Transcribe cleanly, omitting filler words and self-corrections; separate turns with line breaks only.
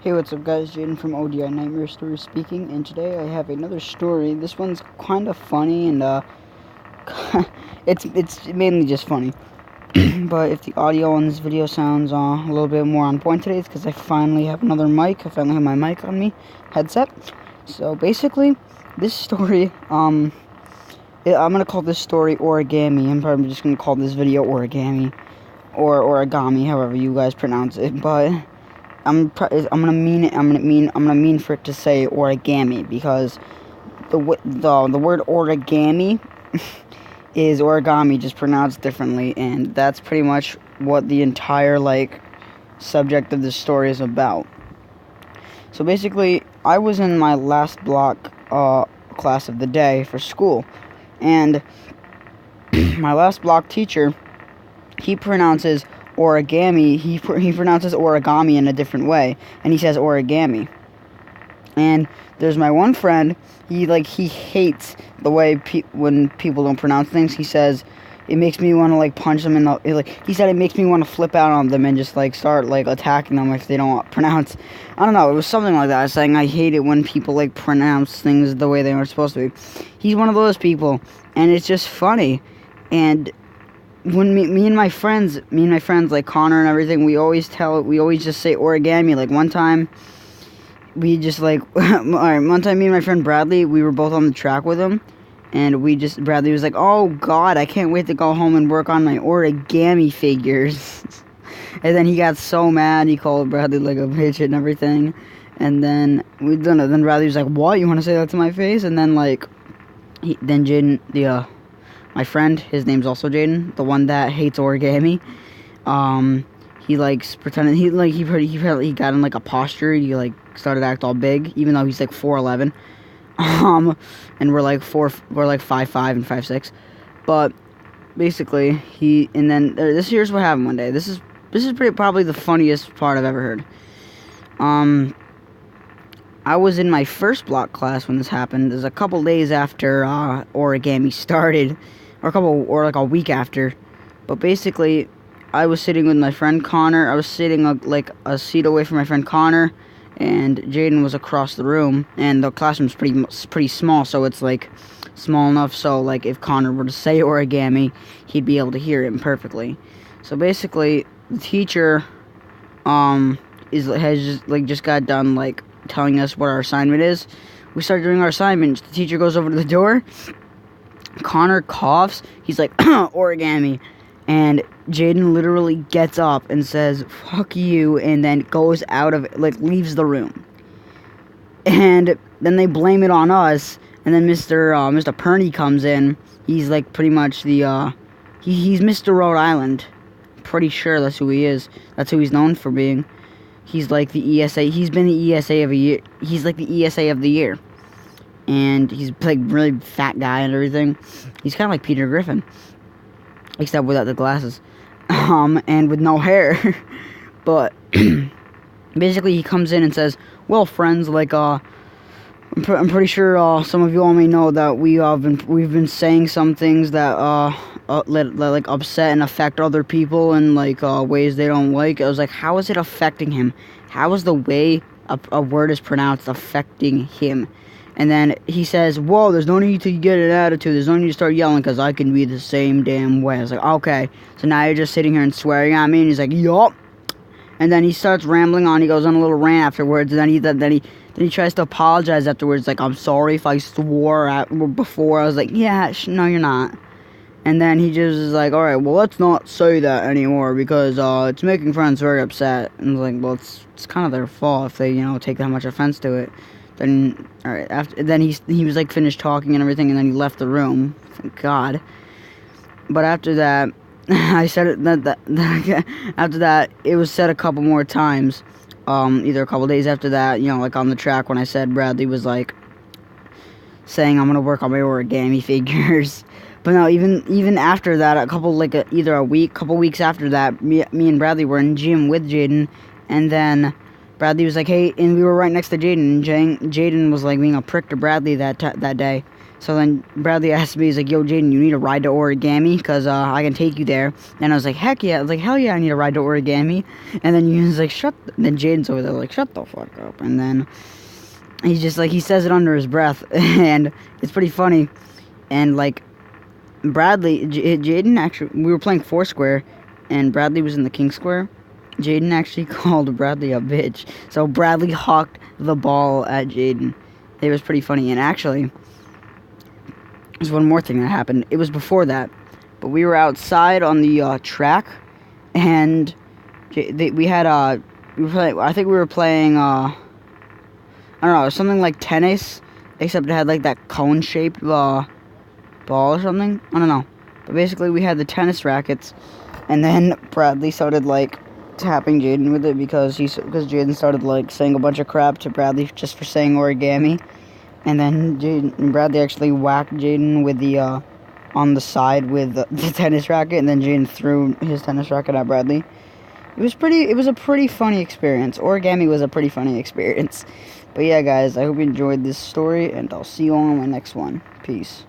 Hey, what's up guys, Jaden from ODI Nightmare Stories speaking, and today I have another story. This one's kind of funny, and it's mainly just funny. But if the audio on this video sounds a little bit more on point today, it's because I finally have another mic. I finally have my mic on me, headset. So basically, this story, I'm gonna call this story Origami. I'm probably just gonna call this video Origami, or Origami, however you guys pronounce it, but I'm gonna mean for it to say origami, because the word origami is origami just pronounced differently, and that's pretty much what the entire subject of this story is about. So basically, I was in my last block class of the day for school, and my last block teacher, he pronounces origami, he pronounces origami in a different way, and he says origami. And there's my one friend, he hates the way when people don't pronounce things. He says it makes me want to punch them in the, he said it makes me want to flip out on them and just start attacking them if they don't pronounce. I don't know, it was something like that. I was saying I hate it when people pronounce things the way they aren't supposed to be. He's one of those people, and it's just funny. And when me and my friends like Connor and everything, we always just say origami. One time we just alright, one time me and my friend Bradley, we were both on the track with him, and Bradley was like, "Oh god, I can't wait to go home and work on my origami figures." And then he got so mad, he called Bradley a bitch and everything. And then then Bradley was like, "What? You want to say that to my face?" And then then Jaden, my friend, his name's also Jaden, the one that hates origami, he pretended he got in a posture. He started to act all big, even though he's 4'11", and we're 5'5" and 5'6", but basically here's what happened one day. This is probably the funniest part I've ever heard. I was in my first block class when this happened. It was a couple days after origami started, or a week after. But basically, I was sitting with my friend Connor. I was sitting a seat away from my friend Connor, and Jaden was across the room. And the classroom's pretty small, so it's small enough so if Connor were to say origami, he'd be able to hear him perfectly. So basically, the teacher has just got done telling us what our assignment is. We start doing our assignment. The teacher goes over to the door. Connor coughs. He's like, origami. And Jaden literally gets up and says, "Fuck you," and then goes out of it, leaves the room. And then they blame it on us. And then Mr. Perney comes in. He's pretty much the he's Mr. Rhode Island. Pretty sure that's who he is. That's who he's known for being. He's the ESA. He's been the ESA of a year. He's the ESA of the year. And he's really fat guy and everything. He's kind of like Peter Griffin, except without the glasses, and with no hair. But basically, he comes in and says, "Well, friends, I'm pretty sure some of you all may know that we've been saying some things that upset and affect other people in ways they don't like." I was like, how is it affecting him? How is the way a word is pronounced affecting him? And then he says, "Whoa, there's no need to get an attitude. There's no need to start yelling, because I can be the same damn way." I was like, okay. So now you're just sitting here and swearing at me? And he's like, "Yup." And then he starts rambling on. He goes on a little rant afterwards. And then he tries to apologize afterwards. "I'm sorry if I swore before." I was like, "Yeah, no, you're not." And then he just is like, "Alright, well, let's not say that anymore, because it's making friends very upset." And I was like, well, it's kind of their fault if they, take that much offense to it. Then, alright, then he was finished talking and everything, and then he left the room. Thank God. But after that, I said it, after that, it was said a couple more times, either a couple days after that, on the track, when I said Bradley was saying I'm gonna work on my origami figures. But no, even after that, a couple couple weeks after that, me and Bradley were in gym with Jaden, and then Bradley was like, "Hey," and we were right next to Jaden, and Jaden was being a prick to Bradley that day, So then Bradley asked me, he's like, yo, Jaden, you need a ride to Origami? Because I can take you there. And I was like, heck yeah. I was like, hell yeah, I need a ride to Origami. And then he was like, then Jaden's over there like, shut the fuck up. And then he's just like, he says it under his breath. And it's pretty funny. And like, Jaden actually, we were playing Foursquare. And Bradley was in the King Square. Jaden actually called Bradley a bitch. So Bradley hawked the ball at Jaden. It was pretty funny. And actually, there's one more thing that happened. It was before that, but we were outside on the track, and we had I think we were playing I don't know, something like tennis, except it had like that cone shaped ball or something. I don't know, but basically we had the tennis rackets, and then Bradley started like tapping Jaden with it because Jaden started like saying a bunch of crap to Bradley just for saying Origami. And then Bradley actually whacked Jaden with the, on the side with the tennis racket, and then Jaden threw his tennis racket at Bradley. It was a pretty funny experience. Origami was a pretty funny experience. But yeah, guys, I hope you enjoyed this story, and I'll see you on my next one. Peace.